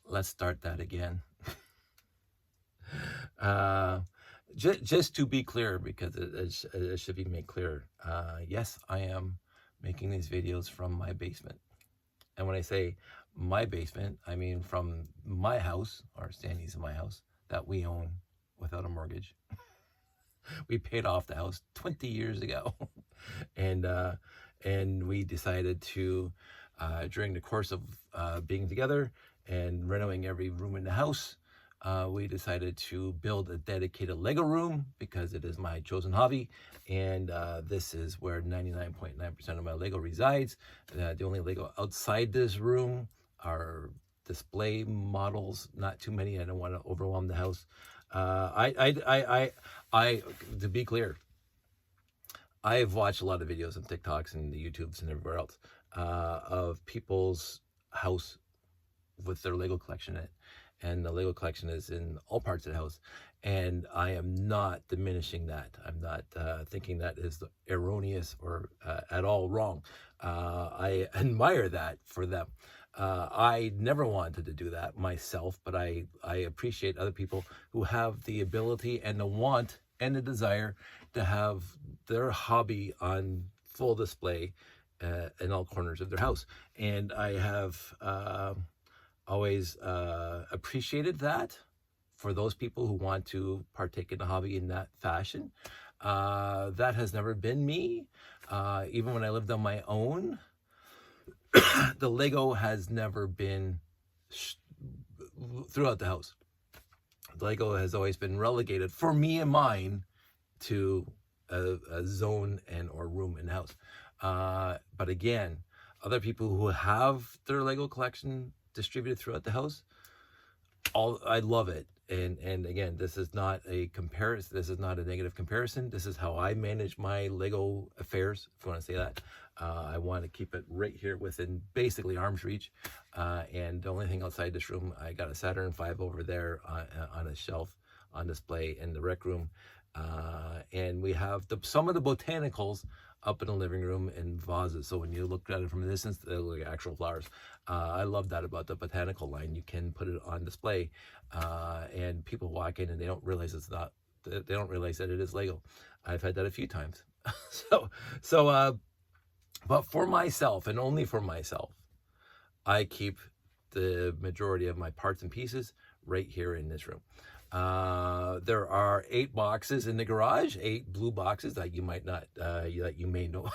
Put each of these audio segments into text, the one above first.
let's start that again. uh, just to be clear, because it should be made clear. Yes, I am making these videos from my basement. And when I say my basement, I mean from my house, or Sandy's in my house, that we own without a mortgage. We paid off the house 20 years ago. and and we decided to, during the course of being together and renovating every room in the house, we decided to build a dedicated Lego room because it is my chosen hobby, and this is where 99.9% of my Lego resides. The only Lego outside this room are display models, not too many. I don't want to overwhelm the house. To be clear, I've watched a lot of videos on TikToks and the YouTubes and everywhere else of people's house with their Lego collection in it. And the Lego collection is in all parts of the house. And I am not diminishing that. I'm not thinking that is erroneous or at all wrong. I admire that for them. I never wanted to do that myself, but I appreciate other people who have the ability and the want and the desire to have their hobby on full display in all corners of their house. And I have always appreciated that for those people who want to partake in the hobby in that fashion. That has never been me. Even when I lived on my own, the Lego has never been throughout the house. The Lego has always been relegated for me and mine to a zone and or room in the house. But again, other people who have their Lego collection distributed throughout the house, I love it. And again, this is not a comparison. This is not a negative comparison. This is how I manage my Lego affairs, if you want to say that. I want to keep it right here within basically arm's reach. And the only thing outside this room, I got a Saturn V over there on a shelf on display in the rec room. And we have some of the botanicals up in the living room in vases. So when you look at it from a distance, they look like actual flowers. I love that about the botanical line. You can put it on display, and people walk in and they don't realize they don't realize that it is Lego. I've had that a few times. But for myself and only for myself, I keep the majority of my parts and pieces right here in this room. There are 8 boxes in the garage, 8 blue boxes that you might not, that you may know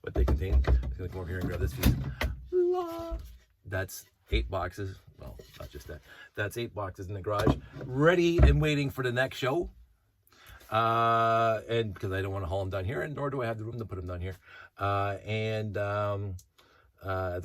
what they contain. I'm just gonna come over here and grab this piece. That's 8 boxes. Well, not just that. That's 8 boxes in the garage, ready and waiting for the next show. And because I don't want to haul them down here, and nor do I have the room to put them down here. As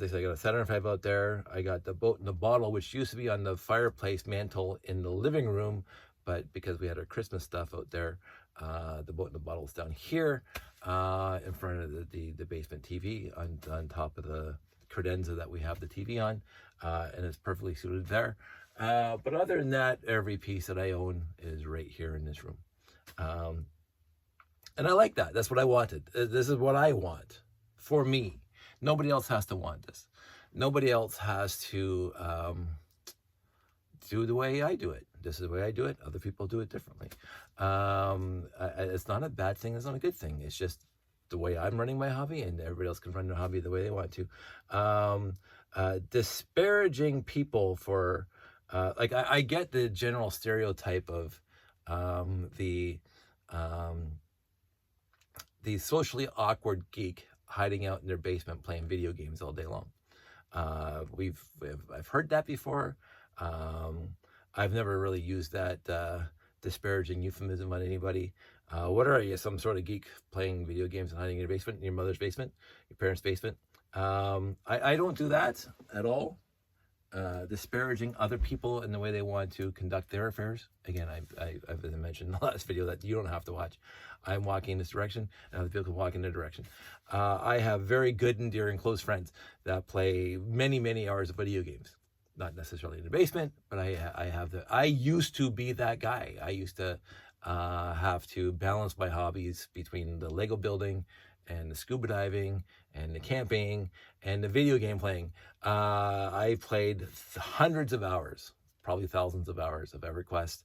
I said, I got a Saturn V out there. I got the boat and the bottle, which used to be on the fireplace mantle in the living room, but because we had our Christmas stuff out there, the boat and the bottle is down here in front of the basement TV on top of the credenza that we have the TV on, and it's perfectly suited there. But other than that, every piece that I own is right here in this room. And I like that. That's what I wanted. This is what I want for me. Nobody else has to want this. Nobody else has to do the way I do it. This is the way I do it. Other people do it differently. It's not a bad thing. It's not a good thing. It's just the way I'm running my hobby, and everybody else can run their hobby the way they want to. Disparaging people for, I get the general stereotype of the socially awkward geek hiding out in their basement playing video games all day long. I've heard that before. I've never really used that disparaging euphemism on anybody. What are you, some sort of geek playing video games and hiding in your basement, in your mother's basement, your parents' basement? I don't do that at all. Disparaging other people in the way they want to conduct their affairs. Again, I've mentioned in the last video that you don't have to watch. I'm walking in this direction, and other people can walk in their direction. I have very good and dear and close friends that play many, many hours of video games. Not necessarily in the basement, but I used to be that guy. I used to have to balance my hobbies between the Lego building and the scuba diving and the camping and the video game playing. I played hundreds of hours, probably thousands of hours of EverQuest,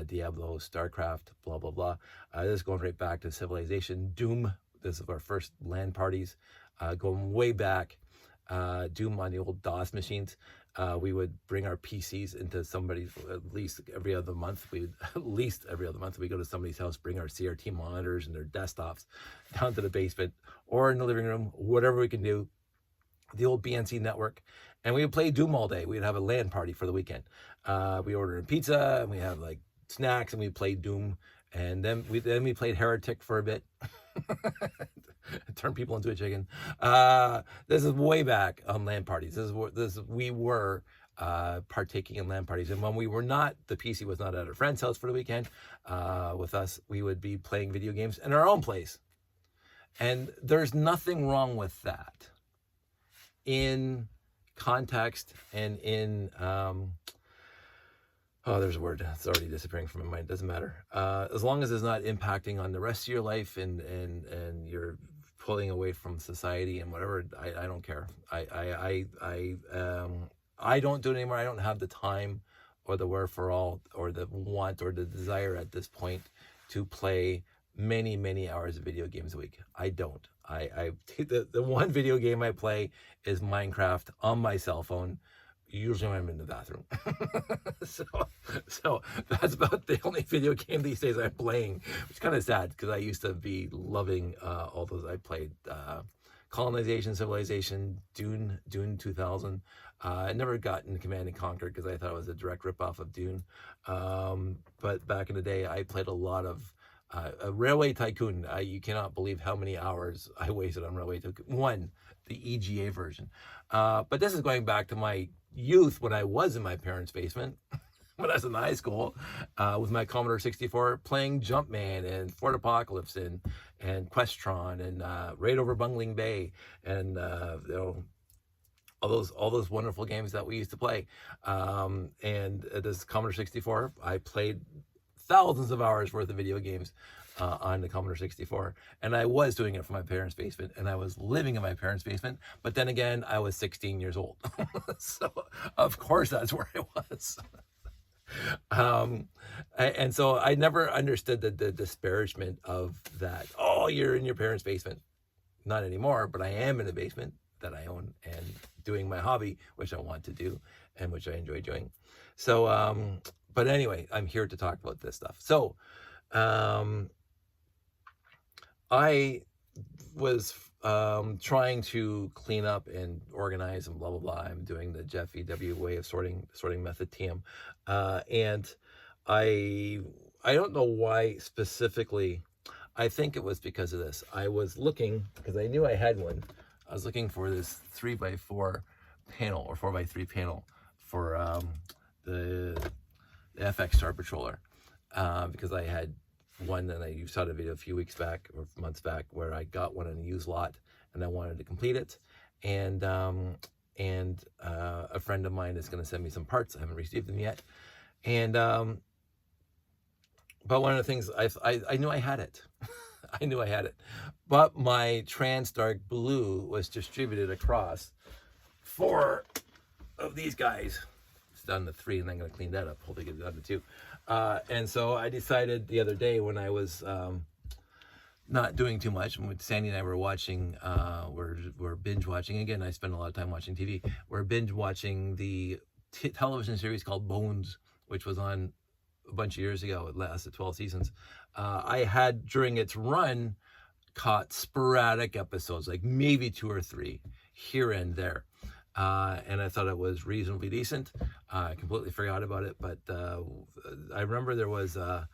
Diablo, StarCraft, blah, blah, blah. This is going right back to Civilization, Doom. This is our first LAN parties, going way back. Doom on the old DOS machines. We would bring our PCs into somebody's at least every other month. We go to somebody's house, bring our CRT monitors and their desktops down to the basement or in the living room, whatever we can do. The old BNC network, and we would play Doom all day. We'd have a LAN party for the weekend. We ordered a pizza and we had like snacks, and we played Doom, and then we played Heretic for a bit. Turn people into a chicken. This is way back on LAN parties. We were partaking in LAN parties, and when we were not, the PC was not at a friend's house for the weekend with us, we would be playing video games in our own place. And there's nothing wrong with that in context and in there's a word. It's already disappearing from my mind. It doesn't matter. As long as it's not impacting on the rest of your life and you're pulling away from society and whatever, I don't care. I don't do it anymore. I don't have the time or the wherewithal or the want or the desire at this point to play many hours of video games a week. I don't. The one video game I play is Minecraft on my cell phone, usually when I'm in the bathroom. so that's about the only video game these days I'm playing, which is kind of sad because I used to be loving all those. I played Colonization, Civilization, Dune 2000. I never got into Command and Conquer because I thought it was a direct ripoff of Dune. But back in the day, I played a lot of a Railway Tycoon. You cannot believe how many hours I wasted on Railway Tycoon. The EGA version. But this is going back to my youth when I was in my parents' basement, when I was in high school, with my Commodore 64, playing Jumpman and Fort Apocalypse and Questron and Raid Over Bungling Bay and all those wonderful games that we used to play. And this Commodore 64, I played thousands of hours worth of video games on the Commodore 64, and I was doing it from my parents' basement, and I was living in my parents' basement. But then again, I was 16 years old, so of course that's where I was. And so I never understood the disparagement of that. Oh, you're in your parents' basement. Not anymore, but I am in a basement that I own and doing my hobby, which I want to do and which I enjoy doing. So, but anyway, I'm here to talk about this stuff. So, I was trying to clean up and organize and blah blah blah. I'm doing the Jeff EW way of sorting method TM, and I don't know why specifically. I think it was because of this. I was looking because I knew I had one. I was looking for this 3x4 panel or 4x3 panel for the FX Star Patroller because I had one, and you saw the video a few weeks back or months back where I got one in a used lot and I wanted to complete it, and a friend of mine is going to send me some parts. I haven't received them yet, and but one of the things I knew I had it. I knew I had it, but my Transdark Blue was distributed across 4 of these guys. It's down to 3, and I'm going to clean that up. Hopefully get it down to 2. And so I decided the other day when I was not doing too much, and when Sandy and I were watching, we're binge watching. Again, I spend a lot of time watching TV. We're binge watching the television series called Bones, which was on a bunch of years ago. It lasted 12 seasons. I had, during its run, caught sporadic episodes, like maybe 2 or 3 here and there. And I thought it was reasonably decent. I completely forgot about it, but I remember there was an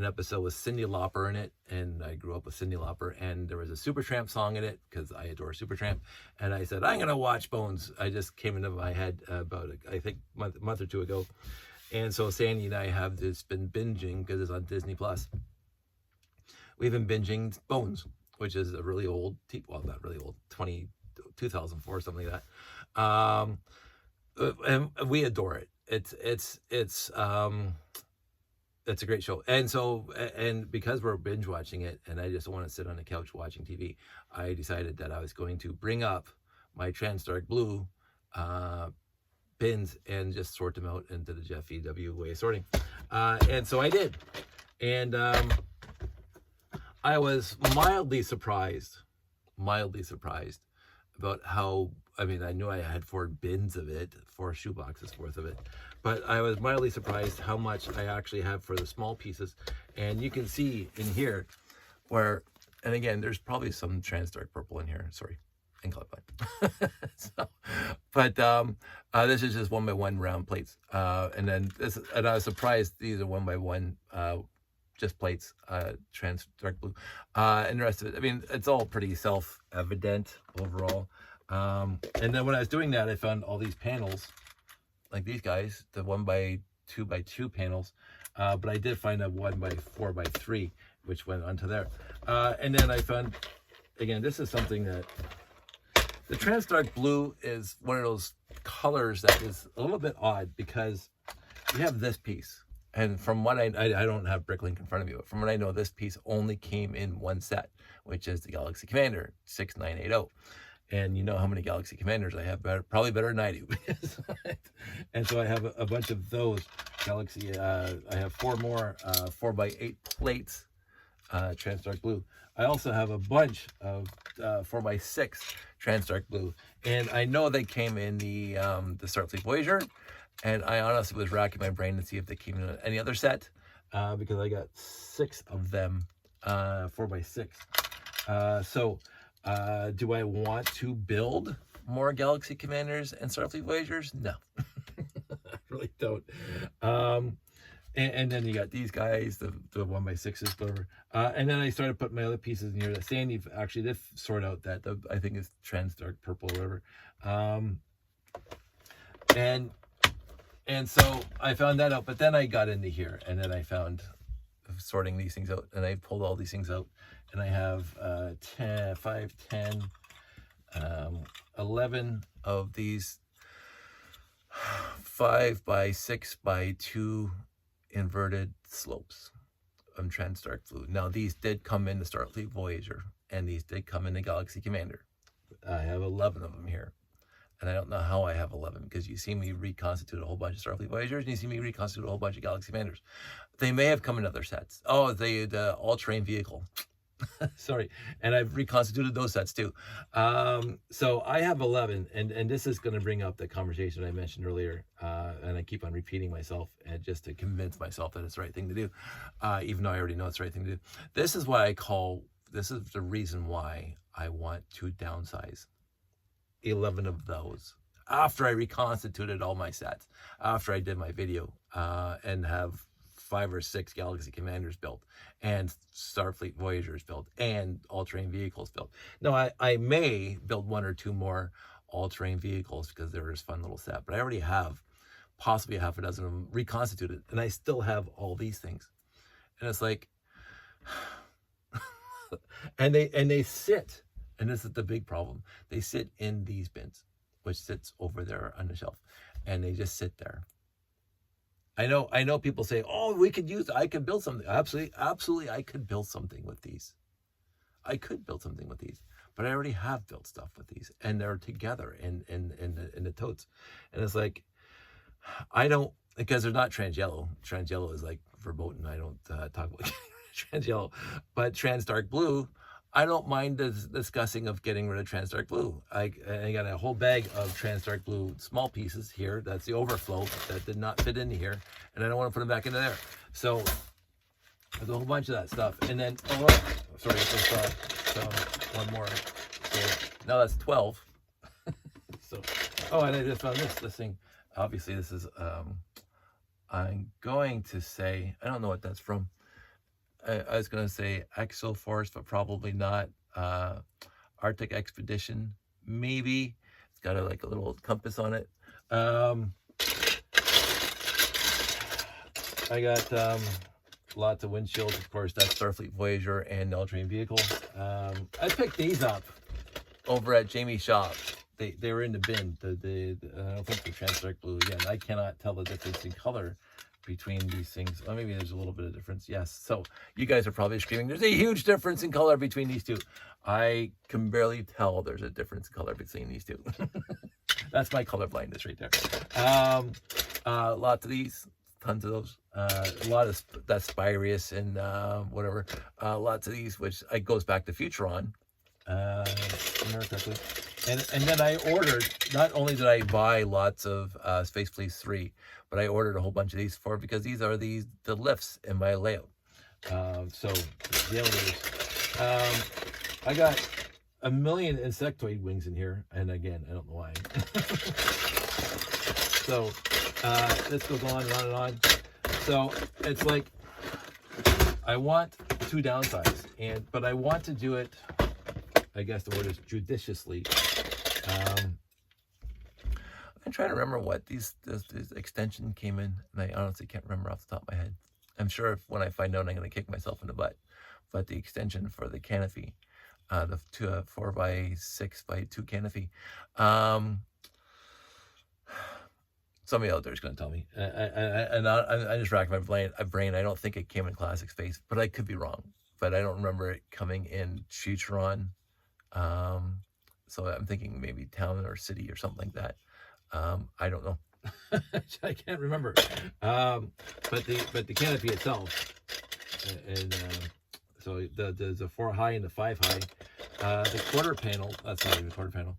episode with Cyndi Lauper in it, and I grew up with Cyndi Lauper, and there was a Supertramp song in it because I adore Supertramp, and I said, I'm going to watch Bones. I just came into my head about, I think, a month or 2 ago. And so Sandy and I have just been binging, because it's on Disney+. We've been binging Bones, which is a really old, well, not really old, 2004, something like that. And we adore it. It's It's a great show. And so, and because we're binge watching it and I just want to sit on the couch watching TV, I decided that I was going to bring up my Transdark Blue bins and just sort them out into the Jeff EW way of sorting. And so I did. And I was mildly surprised about how, I mean, I knew I had 4 bins of it, 4 shoeboxes worth of it, but I was mildly surprised how much I actually have for the small pieces. And you can see in here where, and again, there's probably some Transdark purple in here, sorry, and colorblind. So, but this is just 1x1 round plates. And then this, and I was surprised these are 1x1 just plates, Transdark Blue, and the rest of it. I mean, it's all pretty self-evident overall. And then when I was doing that, I found all these panels, like these guys, the 1x2x2 panels. But I did find a 1x4x3, which went onto there. And then I found, again, this is something that the Transdark Blue is one of those colors that is a little bit odd because you have this piece. And from what I don't have Bricklink in front of me, but from what I know, this piece only came in one set, which is the Galaxy Commander 6980. And you know how many Galaxy Commanders I have, probably better than I do. And so I have a bunch of those Galaxy, I have 4 more 4x8 plates, Transdark Blue. I also have a bunch of 4x6 Transdark Blue. And I know they came in the Starfleet Voyager. And I honestly was racking my brain to see if they came in any other set, because I got 6 of them, 4x6. So do I want to build more Galaxy Commanders and Starfleet Voyagers? No, I really don't. And then you got these guys, the 1x6s, whatever. And then I started putting my other pieces in here. That Sandy actually did sort out that I think is Transdark purple or whatever. And so I found that out, but then I got into here, and then I found sorting these things out, and I pulled all these things out, and I have 5, 10, 11 of these 5x6x2 inverted slopes of Transdark Blue. Now these did come in the Starfleet Voyager, and these did come in the Galaxy Commander. I have 11 of them here. And I don't know how I have 11, because you see me reconstitute a whole bunch of Starfleet Voyagers, and you see me reconstitute a whole bunch of Galaxy Commanders. They may have come in other sets. Oh, the all-terrain vehicle. Sorry. And I've reconstituted those sets too. So I have 11, and this is going to bring up the conversation I mentioned earlier. And I keep on repeating myself, and just to convince myself that it's the right thing to do, even though I already know it's the right thing to do. This is the reason why I want to downsize 11 of those after I reconstituted all my sets, after I did my video, and have 5 or 6 Galaxy Commanders built, and Starfleet Voyagers built, and all-terrain vehicles built. Now I may build 1 or 2 more all-terrain vehicles because they're this fun little set, but I already have possibly half a dozen of them reconstituted, and I still have all these things. And it's like, and they sit. And this is the big problem. They sit in these bins, which sits over there on the shelf, and they just sit there. I know people say, oh, I could build something. Absolutely, I could build something with these. But I already have built stuff with these, and they're together in the totes. And it's like, I don't, because they're not trans yellow. Trans yellow is like verboten. I don't talk about trans yellow, but Transdark Blue, I don't mind discussing of getting rid of Transdark Blue. I got a whole bag of Transdark Blue small pieces here. That's the overflow that did not fit into here, and I don't want to put them back into there. So there's a whole bunch of that stuff. And then, sorry, I just saw one more. So now that's 12. So, and I just found this thing. Obviously, this is, I'm going to say, I don't know what that's from. I was going to say Exoforce, but probably not. Arctic Expedition, maybe. It's got a little compass on it. I got lots of windshields, of course. That's Starfleet Voyager and all-terrain vehicles. I picked these up over at Jamie's shop. They were in the bin. I don't think they're Transdark Blue. Again, I cannot tell the difference in color between these things. Well, maybe there's a little bit of difference. Yes. So you guys are probably screaming, there's a huge difference in color between these two. I can barely tell there's a difference in color between these two. That's my color blindness right there. Lots of these, tons of those. A lot of that Spirius and whatever. Lots of these, which goes back to Futuron. And then I ordered, not only did I buy lots of Space Police 3, but I ordered a whole bunch of these because these are the lifts in my layout. So the elevators. I got a million insectoid wings in here, and again, I don't know why. So this goes on and on and on. So it's like I want to downsize, but I want to do it, I guess the word is judiciously. I'm trying to remember what this extension came in, and I honestly can't remember off the top of my head. I'm sure when I find out, I'm going to kick myself in the butt. But the extension for the canopy, the 4x6x2 canopy, somebody out there is going to tell me. I just racked my brain. I don't think it came in Classic Space, but I could be wrong. But I don't remember it coming in Futuron. So I'm thinking maybe town or city or something like that. I don't know. I can't remember. But the canopy itself, and so the 4 high and the 5 high, the quarter panel. That's not even a quarter panel.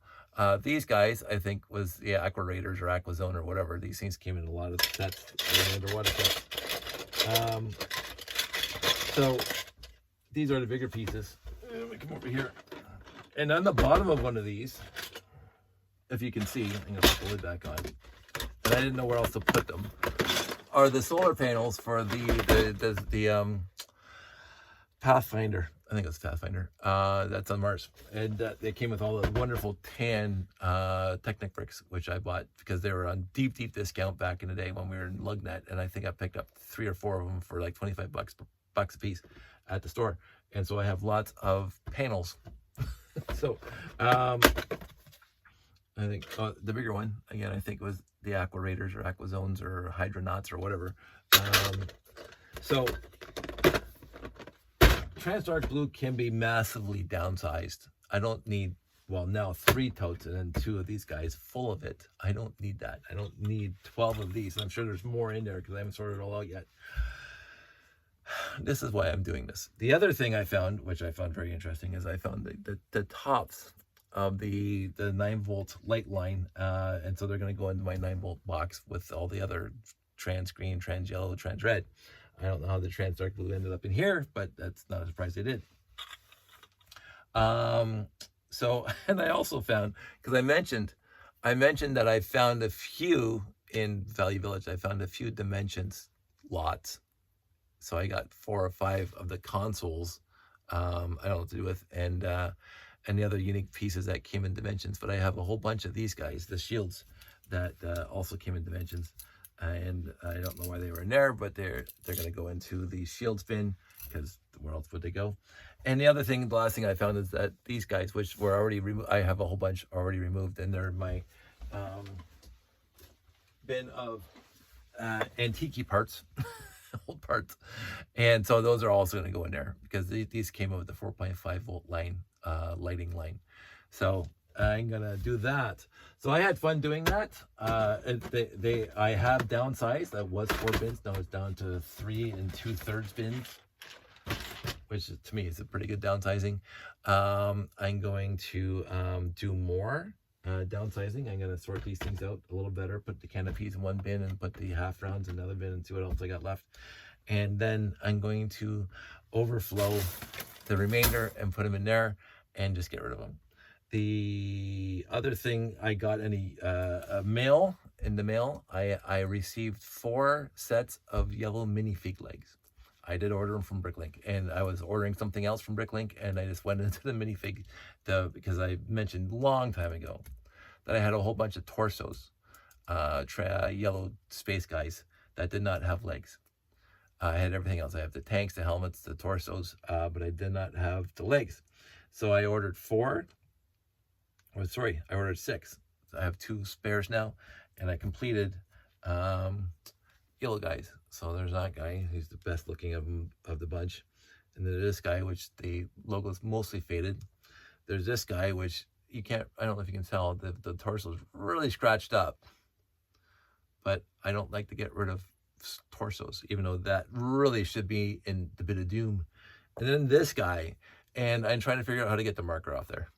These guys, I think, was the Aqua Raiders or Aqua Zone or whatever. These things came in a lot of sets, underwater sets. So these are the bigger pieces. Let me come over here. And on the bottom of one of these, if you can see, I'm going to put the lid back on, and I didn't know where else to put them, are the solar panels for the Pathfinder. I think it's Pathfinder. That's on Mars. And they came with all the wonderful tan Technic bricks, which I bought because they were on deep discount back in the day when we were in Lugnet. And I think I picked up 3 or 4 of them for like 25 bucks a piece at the store. And so I have lots of panels. So I think the bigger one, again, I think it was the Aqua Raiders or Aqua Zones or Hydronauts or whatever. So Transdark Blue can be massively downsized. I don't need, well, now 3 totes and then 2 of these guys full of it. I don't need that. I don't need 12 of these. And I'm sure there's more in there because I haven't sorted it all out yet. This is why I'm doing this. The other thing I found, which I found very interesting, is I found the tops of the 9-volt light line. And so they're going to go into my 9-volt box with all the other trans green, trans yellow, trans red. I don't know how the trans dark blue ended up in here, but that's not a surprise they did. So, and I also found, because I mentioned that I found a few in Value Village. I found a few Dimensions lots. So I got 4 or 5 of the consoles. I don't know what to do with, and the other unique pieces that came in Dimensions. But I have a whole bunch of these guys, the shields, that also came in Dimensions. And I don't know why they were in there, but they're going to go into the shields bin because where else would they go? And the other thing, the last thing I found is that these guys, which were already removed, I have a whole bunch already removed, and they're in my bin of antique parts. Old parts, and so those are also going to go in there because these came with the 4.5 volt line, lighting line. So I'm gonna do that. So I had fun doing that. I have downsized. That was 4 bins. Now it's down to 3 2/3 bins, which to me is a pretty good downsizing. I'm going to do more downsizing. I'm going to sort these things out a little better, put the canopies in one bin and put the half rounds in another bin and see what else I got left. And then I'm going to overflow the remainder and put them in there and just get rid of them. The other thing, I got a mail. In the mail, I received 4 sets of yellow minifig legs. I did order them from Bricklink, and I was ordering something else from Bricklink, and I just went into the minifig because I mentioned a long time ago that I had a whole bunch of torsos, yellow space guys that did not have legs. I had everything else. I have the tanks, the helmets, the torsos, but I did not have the legs. So I ordered 4. Oh, sorry, I ordered 6. So I have 2 spares now, and I completed yellow guys. So there's that guy who's the best looking of the bunch. And then this guy, which the logo's mostly faded. There's this guy, which you can't, I don't know if you can tell, the torso's really scratched up. But I don't like to get rid of torsos, even though that really should be in the bit of doom. And then this guy, and I'm trying to figure out how to get the marker off there.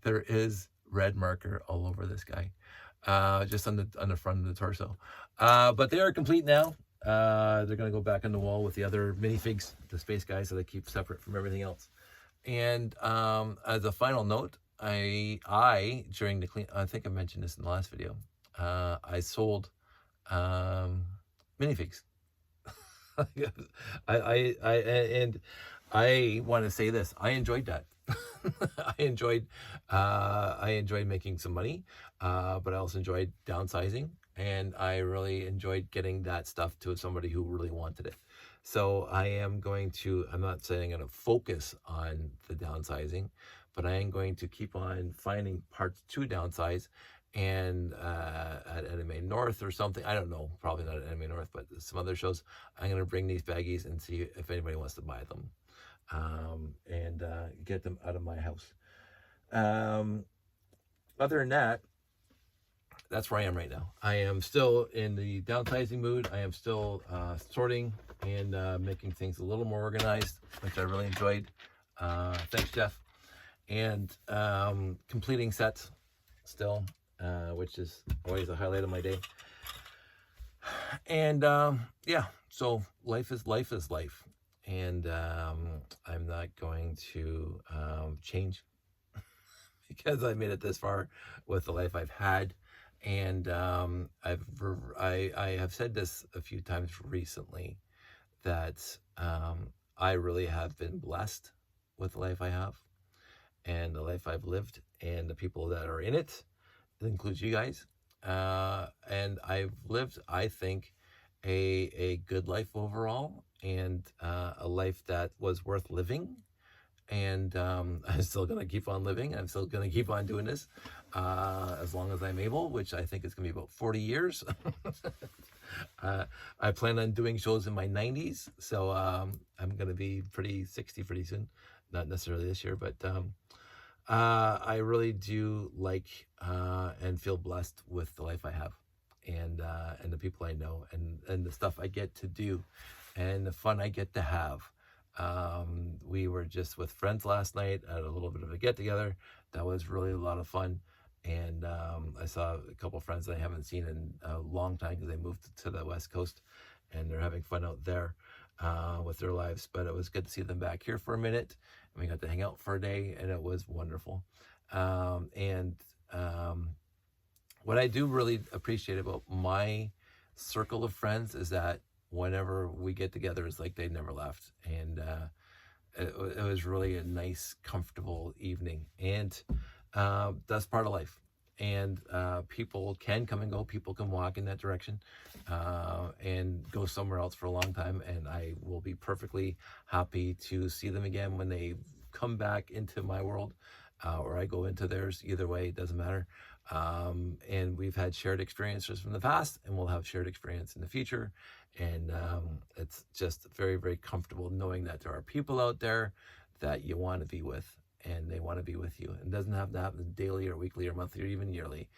There is red marker all over this guy, just on the front of the torso. But they are complete now. They're going to go back on the wall with the other minifigs, the space guys, so they keep separate from everything else. And as a final note, I during the clean, I think I mentioned this in the last video, I sold minifigs. And I want to say this, I enjoyed that. I enjoyed making some money, but I also enjoyed downsizing, and I really enjoyed getting that stuff to somebody who really wanted it. So I'm not saying I'm going to focus on the downsizing, but I am going to keep on finding parts to downsize, and at Anime North or something, I don't know, probably not at Anime North, but some other shows, I'm going to bring these baggies and see if anybody wants to buy them, and get them out of my house. Other than that, that's where I am right now. I am still in the downsizing mood. I am still sorting and making things a little more organized, which I really enjoyed. Thanks, Jeff. And completing sets still, which is always a highlight of my day. And yeah, so life is life. And I'm not going to change because I made it this far with the life I've had. And I have said this a few times recently, that I really have been blessed with the life I have and the life I've lived and the people that are in it. It includes you guys. And I've lived, I think, a good life overall, and a life that was worth living. And I'm still going to keep on living. I'm still going to keep on doing this as long as I'm able, which I think is going to be about 40 years. I plan on doing shows in my 90s. So I'm going to be 60 pretty soon. Not necessarily this year, but I really do like and feel blessed with the life I have, and the people I know, and the stuff I get to do, and the fun I get to have. We were just with friends last night at a little bit of a get together. That was really a lot of fun. And I saw a couple of friends that I haven't seen in a long time because they moved to the West Coast, and they're having fun out there with their lives. But it was good to see them back here for a minute, and we got to hang out for a day, and it was wonderful. What I do really appreciate about my circle of friends is that whenever we get together, it's like they never left. And it was really a nice, comfortable evening. And that's part of life. And people can come and go. People can walk in that direction and go somewhere else for a long time. And I will be perfectly happy to see them again when they come back into my world, or I go into theirs. Either way, it doesn't matter. And we've had shared experiences from the past, and we'll have shared experience in the future. And it's just very, very comfortable knowing that there are people out there that you want to be with, and they want to be with you. It doesn't have to happen daily or weekly or monthly or even yearly.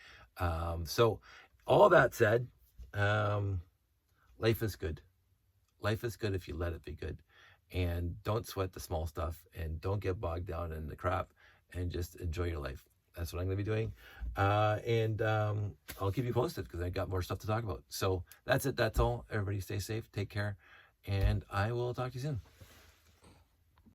So all that said, life is good. Life is good if you let it be good. And don't sweat the small stuff, and don't get bogged down in the crap, and just enjoy your life. That's what I'm going to be doing. And I'll keep you posted because I got more stuff to talk about. So that's it. That's all. Everybody stay safe. Take care. And I will talk to you soon.